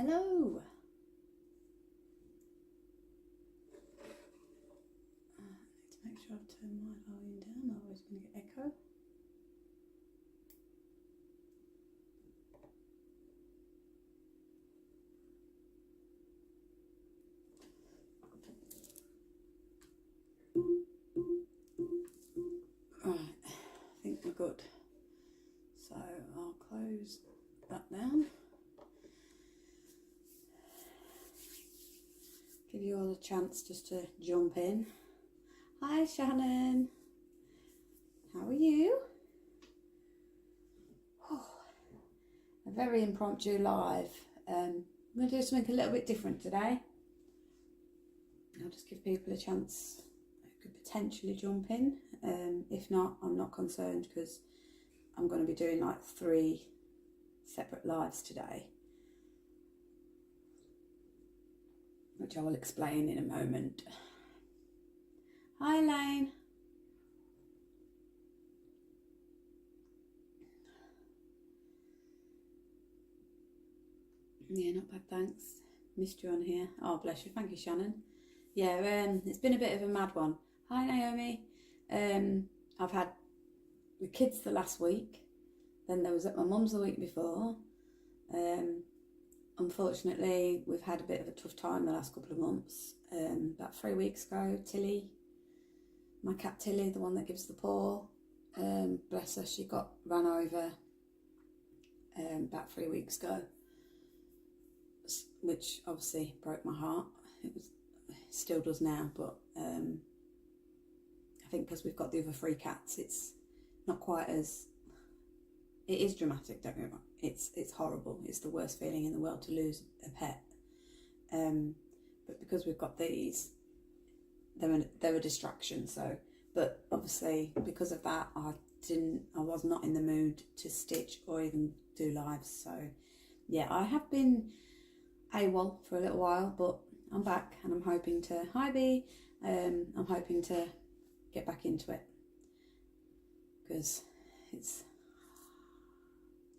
Hello. I need to make sure I've turned my volume down, otherwise I'm going to get echo. Right, I think we're good. So I'll close that down. Give you all a chance just to jump in. Hi Shannon, how are you? Oh, a very impromptu live. I'm going to do something a little bit different today. I'll just give people a chance who could potentially jump in. If not, I'm not concerned because I'm going to be doing like 3 separate lives today, which I will explain in a moment. Hi Elaine. Yeah, not bad, thanks. Missed you on here. Oh, bless you. Thank you, Shannon. Yeah, it's been a bit of a mad one. Hi Naomi. I've had the kids the last week, then there was at my mum's the week before. Unfortunately, we've had a bit of a tough time the last couple of months. About 3 weeks ago, Tilly, my cat Tilly, the one that gives the paw, bless her, she got ran over about 3 weeks ago, which obviously broke my heart. It still does now, but I think because we've got the other 3 cats, it's not quite as, it is dramatic, don't get me wrong. It's horrible. It's the worst feeling in the world to lose a pet. But because we've got these, they're a distraction. So, but obviously because of that, I was not in the mood to stitch or even do lives. So yeah, I have been AWOL for a little while, but I'm back and I'm hoping to, hi B, I'm hoping to get back into it because it's,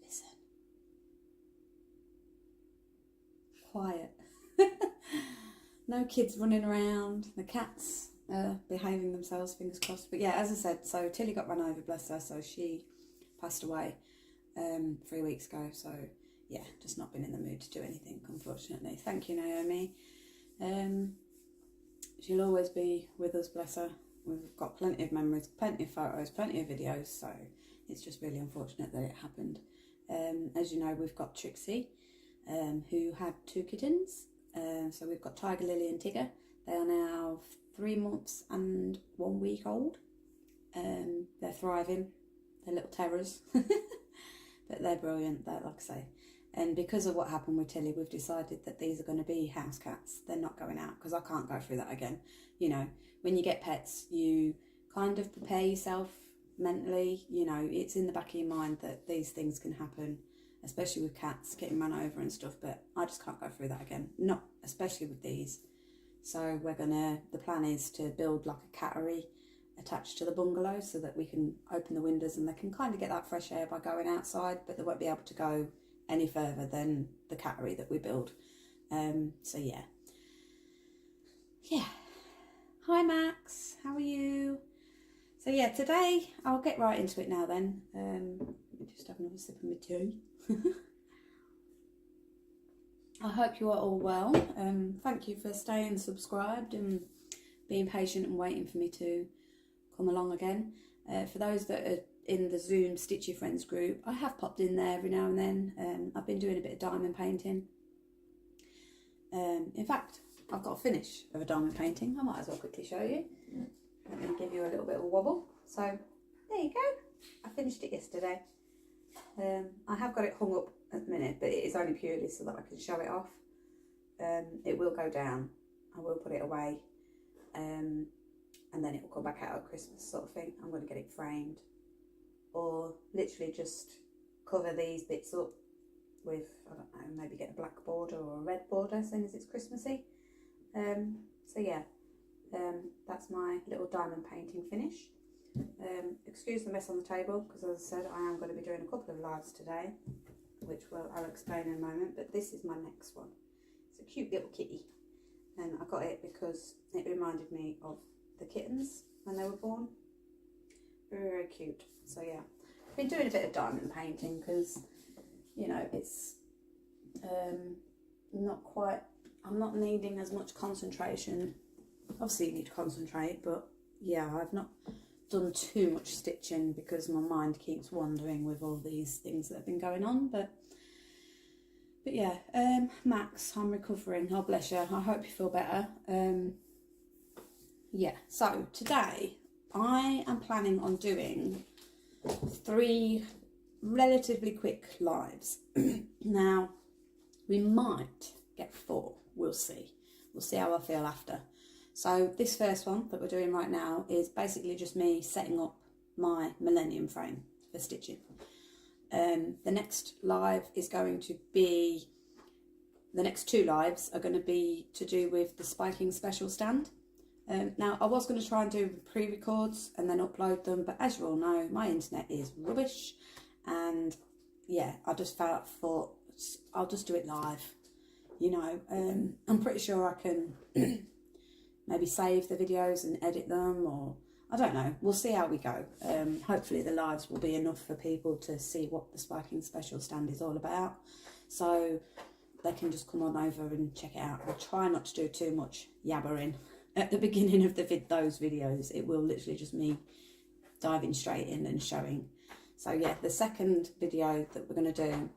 listen, quiet. No kids running around, the cats behaving themselves, fingers crossed. But yeah, as I said, so Tilly got run over, bless her, so she passed away 3 weeks ago. So yeah, just not been in the mood to do anything, unfortunately. Thank you, Naomi. She'll always be with us, bless her. We've got plenty of memories, plenty of photos, plenty of videos, so it's just really unfortunate that it happened. As you know, we've got Trixie, who had 2 kittens. So we've got Tiger Lily and Tigger. They are now 3 months and 1 week old. They're thriving. They're little terrors. But they're brilliant, like I say. And because of what happened with Tilly, we've decided that these are going to be house cats. They're not going out because I can't go through that again. You know, when you get pets, you kind of prepare yourself mentally. You know, it's in the back of your mind that these things can happen, especially with cats getting run over and stuff. But I just can't go through that again. Not especially with these. So the plan is to build like a cattery attached to the bungalow so that we can open the windows and they can kind of get that fresh air by going outside, but they won't be able to go any further than the cattery that we build. So yeah. Hi Max, how are you? So yeah, today I'll get right into it now then. Let me just have another sip of my tea. I hope you are all well. Thank you for staying subscribed and being patient and waiting for me to come along again. For those that are in the Zoom Stitch Your Friends group, I have popped in there every now and then. I've been doing a bit of diamond painting. In fact, I've got a finish of a diamond painting. I might as well quickly show you. Let me give you a little bit of a wobble. So there you go. I finished it yesterday. I have got it hung up at the minute, but it is only purely so that I can show it off. It will go down. I will put it away. And then it will come back out at Christmas sort of thing. I'm going to get it framed. Or literally just cover these bits up with, I don't know, maybe get a black border or a red border, seeing as it's Christmassy. So yeah, that's my little diamond painting finish. Excuse the mess on the table, because as I said, I am going to be doing a couple of lives today. which I'll explain in a moment, but this is my next one. It's a cute little kitty, and I got it because it reminded me of the kittens when they were born. Very, very cute. So yeah, I've been doing a bit of diamond painting because, you know, it's not quite, I'm not needing as much concentration. Obviously you need to concentrate, but yeah, I've not done too much stitching because my mind keeps wandering with all these things that have been going on. But yeah, Max, I'm recovering. Oh bless you, I hope you feel better. Yeah, so today I am planning on doing 3 relatively quick lives. Now, we might get 4, we'll see. We'll see how I feel after. So this first one that we're doing right now is basically just me setting up my Millenium frame for stitching. The next live is going to be, the next 2 lives are going to be to do with the spiking special stand. Now I was going to try and do pre-records and then upload them, but as you all know, my internet is rubbish, and yeah, I just thought I'll just do it live, you know. I'm pretty sure I can maybe save the videos and edit them, or I don't know, we'll see how we go. Hopefully the lives will be enough for people to see what the spiking special stand is all about, so they can just come on over and check it out. I'll try not to do too much yabbering at the beginning of those videos. It will literally just me diving straight in and showing. So yeah, the second video that we're going to do,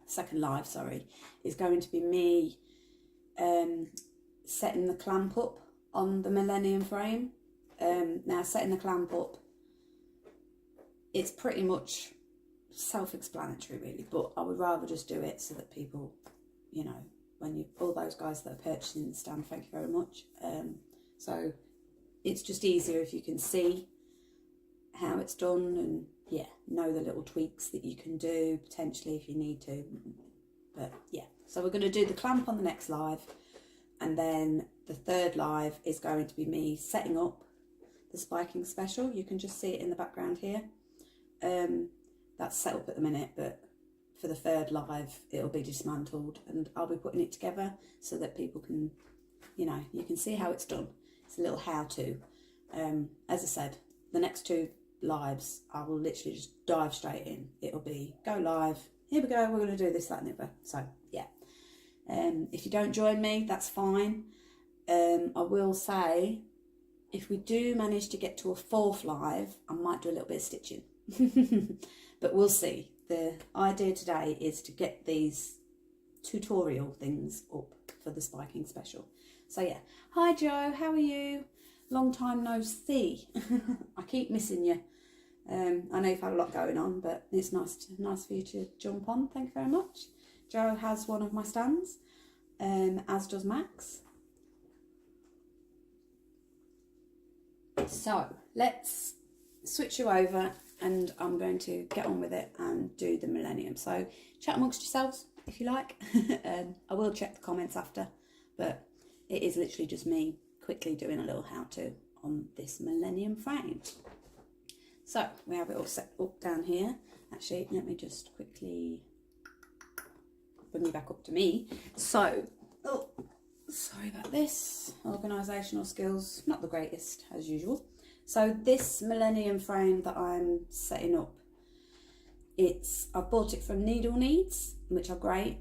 second live, sorry, is going to be me setting the clamp up on the Millenium frame. Now, setting the clamp up, it's pretty much self-explanatory really, but I would rather just do it so that people, you know, all those guys that are purchasing the stand, thank you very much. So it's just easier if you can see how it's done, and yeah, know the little tweaks that you can do potentially if you need to. But yeah, so we're going to do the clamp on the next live, and then the third live is going to be me setting up the spiking special. You can just see it in the background here. That's set up at the minute, but for the third live it'll be dismantled and I'll be putting it together so that people can, you know, you can see how it's done. It's a little how-to. As I said, the next 2 lives I will literally just dive straight in. It'll be go live, here we go, we're going to do this, that and the other. So yeah, if you don't join me, that's fine. I will say, if we do manage to get to a 4th live, I might do a little bit of stitching. But we'll see. The idea today is to get these tutorial things up for the spiking special. So yeah, hi Joe, how are you? Long time no see. I keep missing you. I know you've had a lot going on, but it's nice for you to jump on. Thank you very much. Joe has one of my stands, as does Max. So let's switch you over and I'm going to get on with it and do the Millenium. So chat amongst yourselves if you like. I will check the comments after, but it is literally just me quickly doing a little how-to on this Millenium frame. So we have it all set up down here. Actually, let me just quickly bring you back up to me. So, oh, sorry about this. Organisational skills, not the greatest as usual. So this Millenium frame that I'm setting up, I bought it from NeedleNeeds, which are great.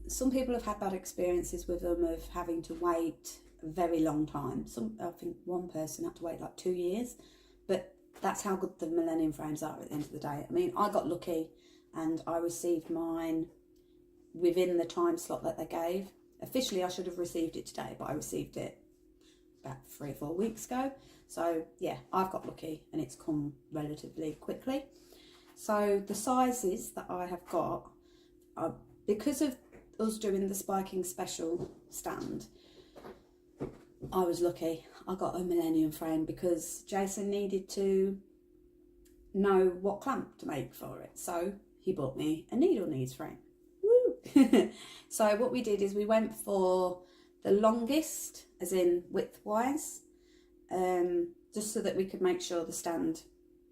Some people have had bad experiences with them of having to wait a very long time. I think one person had to wait like 2 years, but that's how good the Millenium frames are at the end of the day. I mean, I got lucky and I received mine within the time slot that they gave. Officially, I should have received it today, but I received it about 3 or 4 weeks ago. So yeah, I've got lucky and it's come relatively quickly. So the sizes that I have got are, because of us doing the spiking special stand, I was lucky. I got a Millenium frame because Jason needed to know what clamp to make for it. So he bought me a NeedleNeeds frame. Woo! So what we did is we went for the longest, as in width wise, just so that we could make sure the stand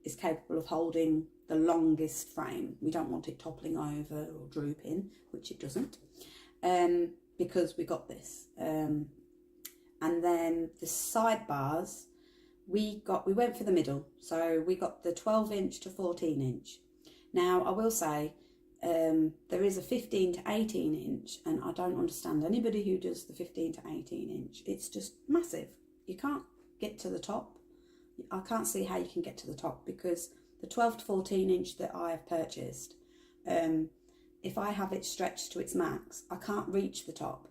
is capable of holding the longest frame. We don't want it toppling over or drooping, which it doesn't, because we got this. And then the sidebars, we went for the middle, so we got the 12-inch to 14-inch. Now I will say, there is a 15 to 18-inch, and I don't understand anybody who does the 15 to 18-inch. It's just massive. You can't get to the top. I can't see how you can get to the top, because the 12 to 14-inch that I have purchased, if I have it stretched to its max, I can't reach the top.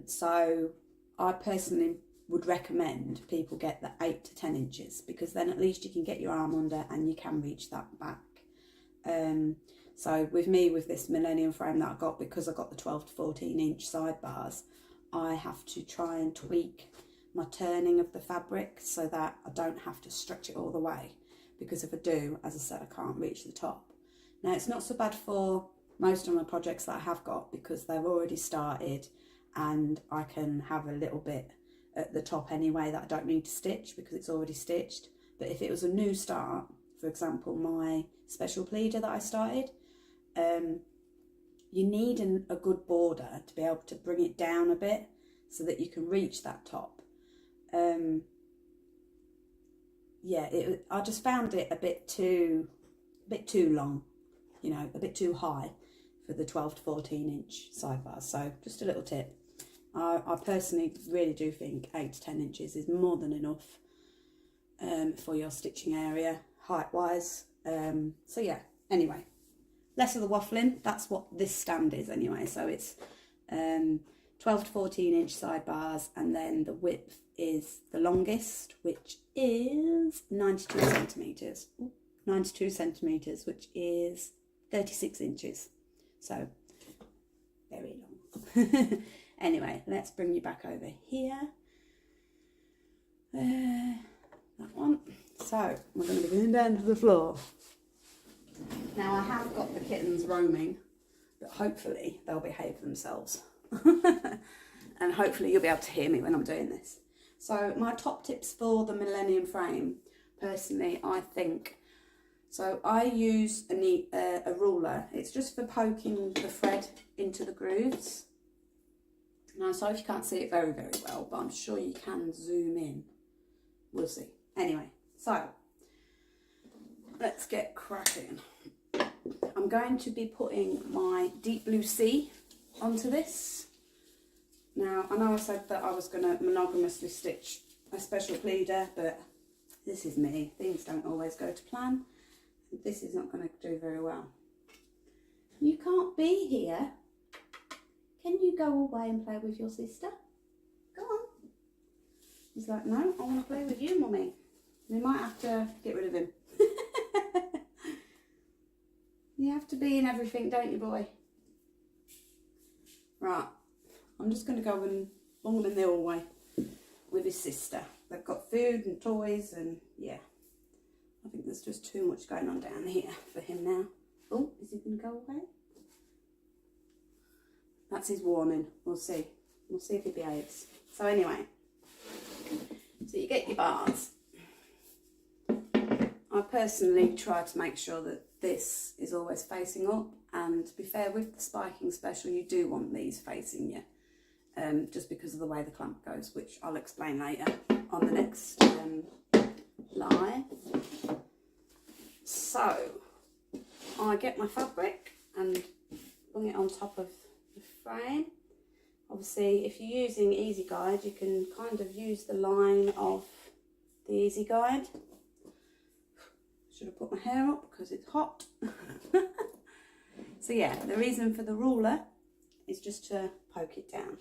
So I personally would recommend people get the 8 to 10 inches, because then at least you can get your arm under and you can reach that back. So with me, with this Millenium frame that I got, because I got the 12 to 14-inch sidebars, I have to try and tweak my turning of the fabric so that I don't have to stretch it all the way, because if I do, as I said, I can't reach the top. Now, it's not so bad for most of my projects that I have got, because they've already started and I can have a little bit at the top anyway that I don't need to stitch because it's already stitched. But if it was a new start, for example, my special pleater that I started, you need a good border to be able to bring it down a bit so that you can reach that top. Yeah, I just found it a bit too long, you know, a bit too high for the 12 to 14-inch sidebars. So just a little tip. I personally really do think 8 to 10 inches is more than enough for your stitching area height-wise. So yeah, anyway, less of the waffling. That's what this stand is anyway. So it's 12 to 14-inch sidebars, and then the width is the longest, which is 92 centimetres. 92 centimetres, which is 36 inches. So very long. Anyway, let's bring you back over here. That one. So we're going to be going down to the floor. Now I have got the kittens roaming, but hopefully they'll behave themselves. And hopefully you'll be able to hear me when I'm doing this. So my top tips for the Millenium frame, personally, I think, so I use a ruler. It's just for poking the thread into the grooves. Now, sorry if you can't see it very, very well, but I'm sure you can zoom in. We'll see. Anyway, so let's get cracking. I'm going to be putting my deep blue sea onto this. Now, I know I said that I was going to monogamously stitch a special pleater, but this is me. Things don't always go to plan. This is not going to do very well. You can't be here. Can you go away and play with your sister? Go on. He's like, no, I want to play with you, Mummy. We might have to get rid of him. You have to be in everything, don't you, boy? Right. I'm just going to go and bung him in the hallway with his sister. They've got food and toys, and yeah. I think there's just too much going on down here for him now. Oh, is he going to go away? That's his warning. We'll see. We'll see if he behaves. So anyway, so you get your bars. I personally try to make sure that this is always facing up, and to be fair, with the spiking special, you do want these facing you, just because of the way the clamp goes, which I'll explain later on the next live. So I get my fabric and bring it on top of the frame. Obviously, if you're using Easy Guide, you can kind of use the line of the Easy Guide. Should have put my hair up because it's hot. So yeah, the reason for the ruler is just to poke it down.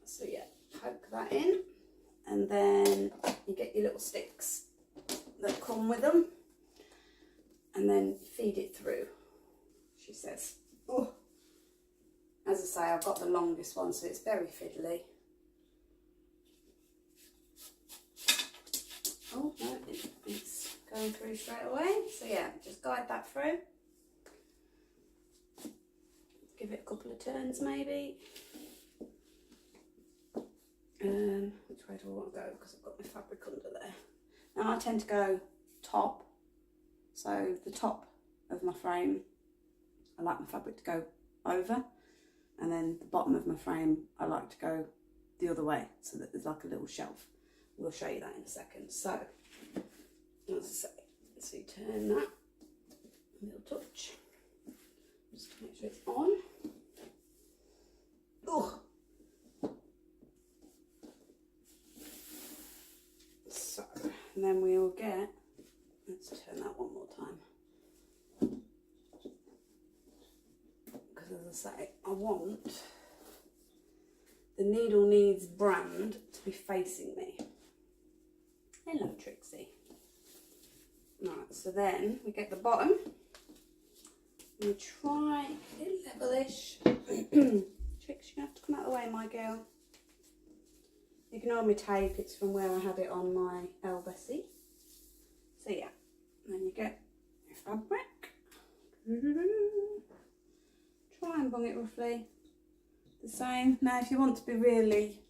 So yeah, poke that in, and then you get your little sticks that come with them, and then feed it through, she says. Oh, as I say, I've got the longest one, so it's very fiddly. Oh no, it's going through straight away. So yeah, just guide that through. Give it a couple of turns maybe. which way do I want to go because I've got my fabric under there. Now I tend to go top, so the top of my frame, I like my fabric to go over, and then the bottom of my frame I like to go the other way so that there's like a little shelf. We'll show you that in a second. So, as I say, so you turn that a little touch, just to make sure it's on. Oh. So, and then we will get, let's turn that one more time. Because as I say, I want the NeedleNeeds brand to be facing me. Hello, Trixie. Right, so then we get the bottom. We try it levelish. Trix, you're gonna have to come out of the way, my girl. Ignore my tape, it's from where I had it on my Bessie. So yeah, and then you get your fabric. Try and bung it roughly the same. Now if you want to be really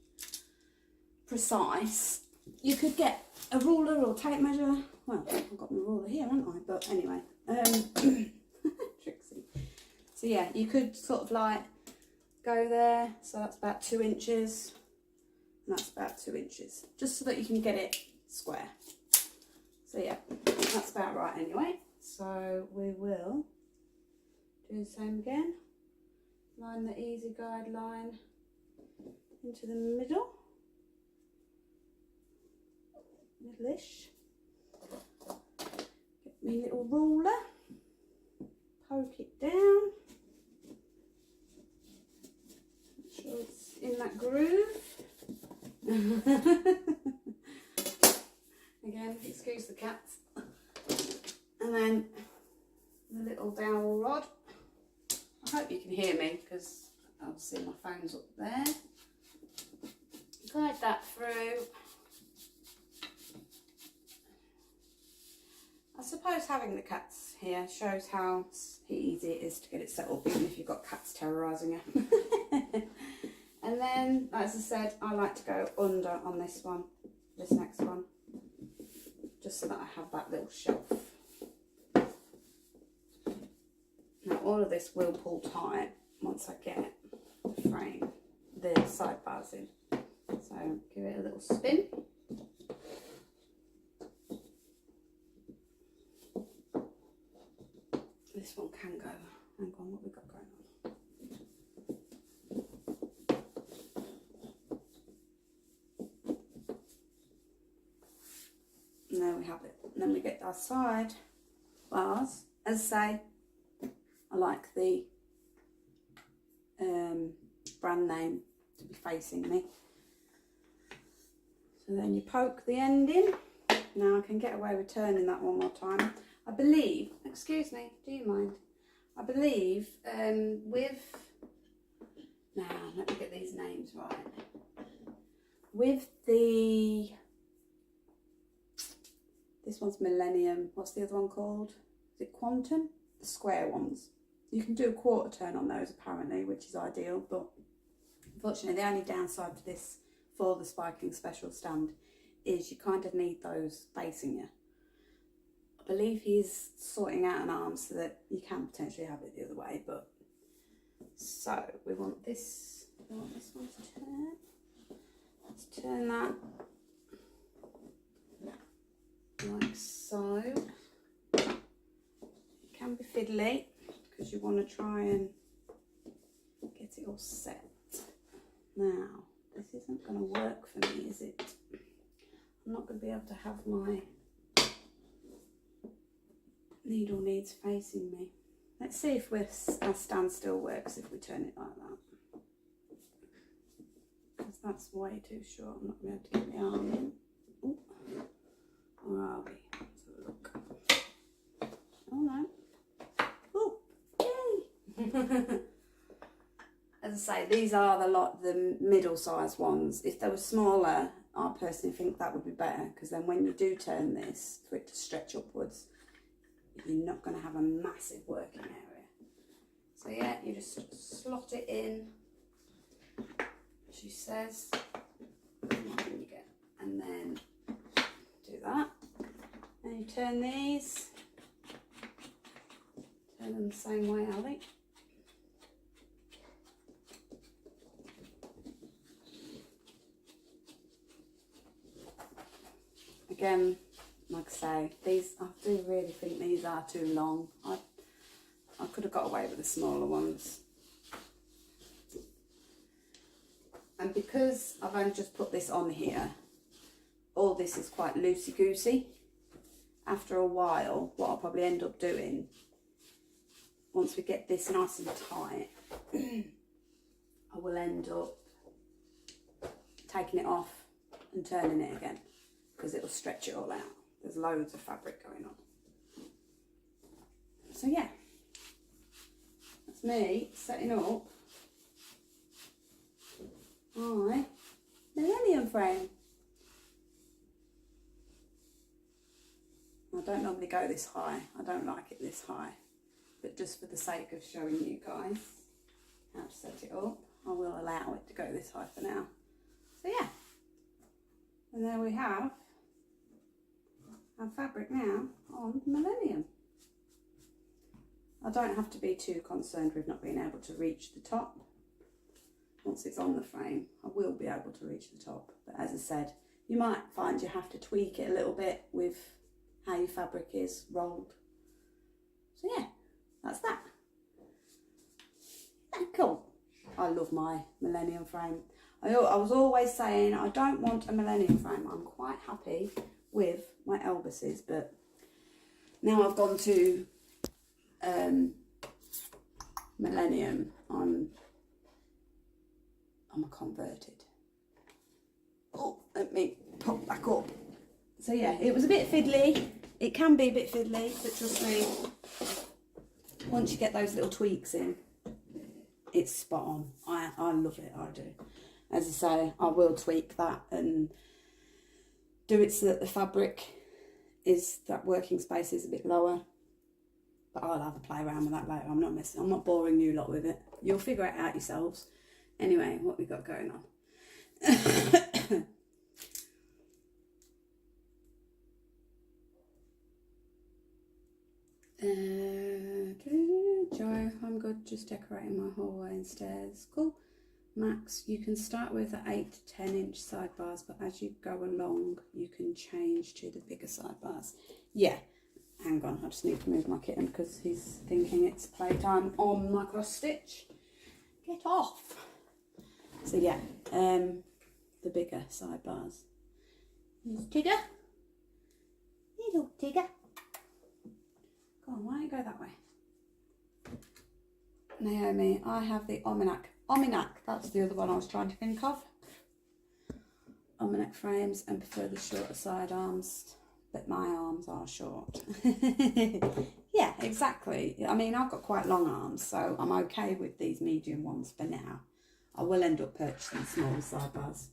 precise, you could get a ruler or tape measure. Well, I've got my ruler here, haven't I? But anyway, Trixie. So yeah, you could sort of like go there, so that's about 2 inches. That's about 2 inches, just so that you can get it square. So yeah, that's about right anyway. So we will do the same again. Line the easy guide line into the middle, middle-ish. Get me little ruler, poke it down. Make sure it's in that groove. Again, excuse the cats. And then the little dowel rod. I hope you can hear me because obviously my phone's up there. Guide that through. I suppose having the cats here shows how easy it is to get it set up, even if you've got cats terrorising you. And then, as I said, I like to go under on this one, this next one, just so that I have that little shelf. Now all of this will pull tight once I get the frame, the sidebars in. So give it a little spin. This one can go. Hang on, what have we got going on? And there we have it. And then we get our side bars. As I say, I like the brand name to be facing me. So then you poke the end in. Now I can get away with turning that one more time. I believe, excuse me, do you mind? I believe with, now let me get these names right. With the, this one's Millenium, what's the other one called? Is it Quantum? The square ones. You can do a quarter turn on those apparently, which is ideal, but unfortunately the only downside to this for the spiking special stand is you kind of need those facing you. I believe he's sorting out an arm so that you can potentially have it the other way, but so we want this one to turn. Let's turn that like so. It can be fiddly because you want to try and get it all set. Now, this isn't going to work for me, is it? I'm not going to be able to have my NeedleNeeds facing me. Let's see if our stand still works if we turn it like that. Because that's way too short. I'm not going to be able to get my arm in. Ooh. Where are we? Let's have a look. Oh no. Oh, yay! As I say, these are the middle-sized ones. If they were smaller, I personally think that would be better, because then when you do turn this for it to stretch upwards, you're not going to have a massive working area. So yeah, you just slot it in, she says, and you get and then do that. And you turn these, turn them the same way, are they? Again, like I say, these, I do really think these are too long. I could have got away with the smaller ones. And because I've only just put this on here, all this is quite loosey-goosey. After a while, what I'll probably end up doing, once we get this nice and tight, I will end up taking it off and turning it again, because it will stretch it all out. There's loads of fabric going on. So yeah, that's me setting up my Millenium frame. I don't normally go this high. I don't like it this high, but just for the sake of showing you guys how to set it up, I will allow it to go this high for now. So yeah, and there we have our fabric now on Millenium. I don't have to be too concerned with not being able to reach the top. Once it's on the frame, I will be able to reach the top. But as I said, you might find you have to tweak it a little bit with how your fabric is rolled. So yeah, that's that. Cool. I love my Millenium frame. I was always saying I don't want a Millenium frame. I'm quite happy with my Elvises, but now I've gone to Millenium, I'm a converted. Oh, let me pop back up. So yeah, it was a bit fiddly. It can be a bit fiddly, but trust me, once you get those little tweaks in, it's spot on. I love it, I do. As I say, I will tweak that and do it so that the fabric is, that working space is a bit lower. But I'll have a play around with that later. I'm not boring you lot with it. You'll figure it out yourselves. Anyway, what we got going on? Joe, I'm good, just decorating my hallway and stairs. Cool. Max, you can start with the 8 to 10 inch sidebars, but as you go along, you can change to the bigger sidebars. Yeah, hang on, I just need to move my kitten because he's thinking it's playtime on my cross stitch. Get off. So yeah, the bigger sidebars. Here's Tigger. Little Tigger. Go on, why don't you go that way? Naomi, I have the Ominac, that's the other one I was trying to think of. Ominac frames and prefer the shorter side arms, but my arms are short. Yeah, exactly. I mean, I've got quite long arms, so I'm okay with these medium ones for now. I will end up purchasing smaller sidebars.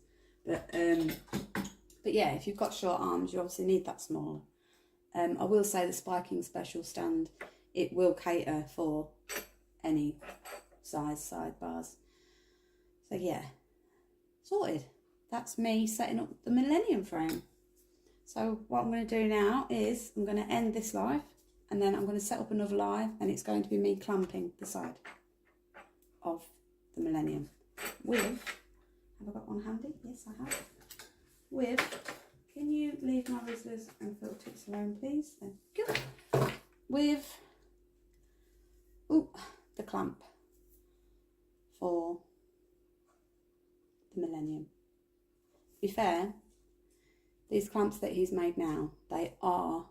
But yeah, if you've got short arms, you obviously need that smaller. I will say the spiking special stand, it will cater for any size sidebars. So yeah, sorted. That's me setting up the Millenium frame. So what I'm going to do now is I'm going to end this live and then I'm going to set up another live, and it's going to be me clamping the side of the Millenium with, have I got one handy? Yes, I have. With, can you leave my Rizzlers and fill tips alone, please? Thank you. With, the clamp for the Millenium. To be fair, these clamps that he's made now, they are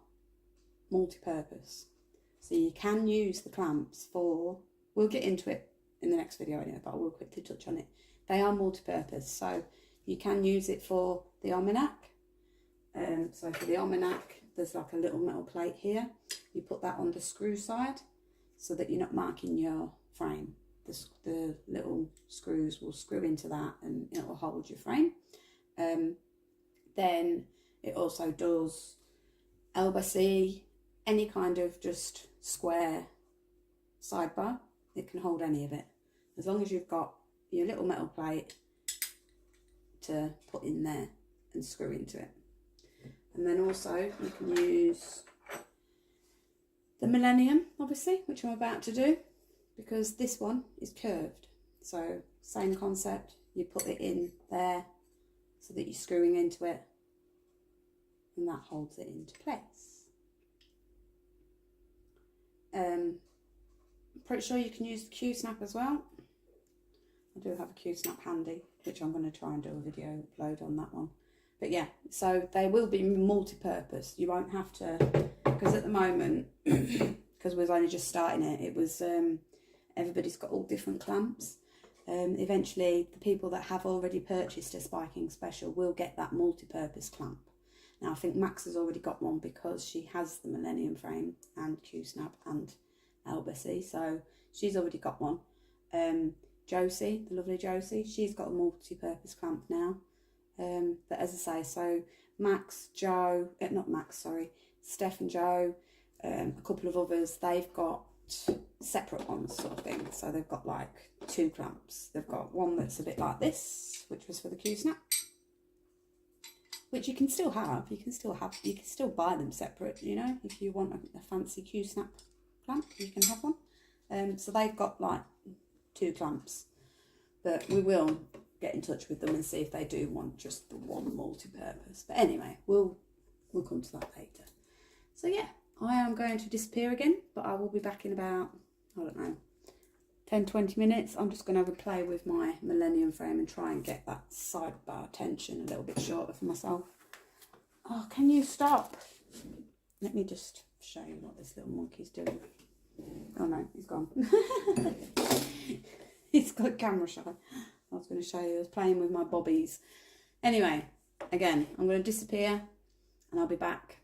multi-purpose. So you can use the clamps for, we'll get into it in the next video anyway, but I will quickly touch on it. They are multi-purpose, so you can use it for the Ominac. So for the Ominac, there's like a little metal plate here. You put that on the screw side so that you're not marking your frame. The little screws will screw into that and it will hold your frame. Then it also does LBC, any kind of just square sidebar. It can hold any of it, as long as you've got your little metal plate to put in there. and screw into it. And then also you can use the Millenium, obviously, which I'm about to do, because this one is curved. So same concept, you put it in there so that you're screwing into it, and that holds it into place. I'm pretty sure you can use the Q-snap as well. I do have a Q-snap handy, which I'm going to try and do a video upload on that one. But yeah, so they will be multi-purpose. You won't have to, because at the moment, because we're only just starting it, it was, everybody's got all different clamps. Eventually, the people that have already purchased a spiking special will get that multi-purpose clamp. Now, I think Max has already got one because she has the Millenium frame and Q-snap and Elbacy, so she's already got one. Josie, the lovely Josie, she's got a multi-purpose clamp now. But as I say, so Max, Joe, not Max, sorry, Steph and Joe, a couple of others, they've got separate ones sort of thing. So they've got like 2 clamps. They've got one that's a bit like this, which was for the Q-snap, which you can still have. You can still buy them separate, you know, if you want a fancy Q-snap clamp, you can have one. So they've got like 2 clamps, but we will get in touch with them and see if they do want just the one multi-purpose. But anyway, we'll come to that later. So yeah, I am going to disappear again, but I will be back in about, I don't know, 10-20 minutes. I'm just going to have a play with my Millenium frame and try and get that sidebar tension a little bit shorter for myself. Oh, can you stop? Let me just show you what this little monkey's doing. Oh no, he's gone. He's got camera shy. I was going to show you, I was playing with my bobbies. Anyway, again, I'm going to disappear and I'll be back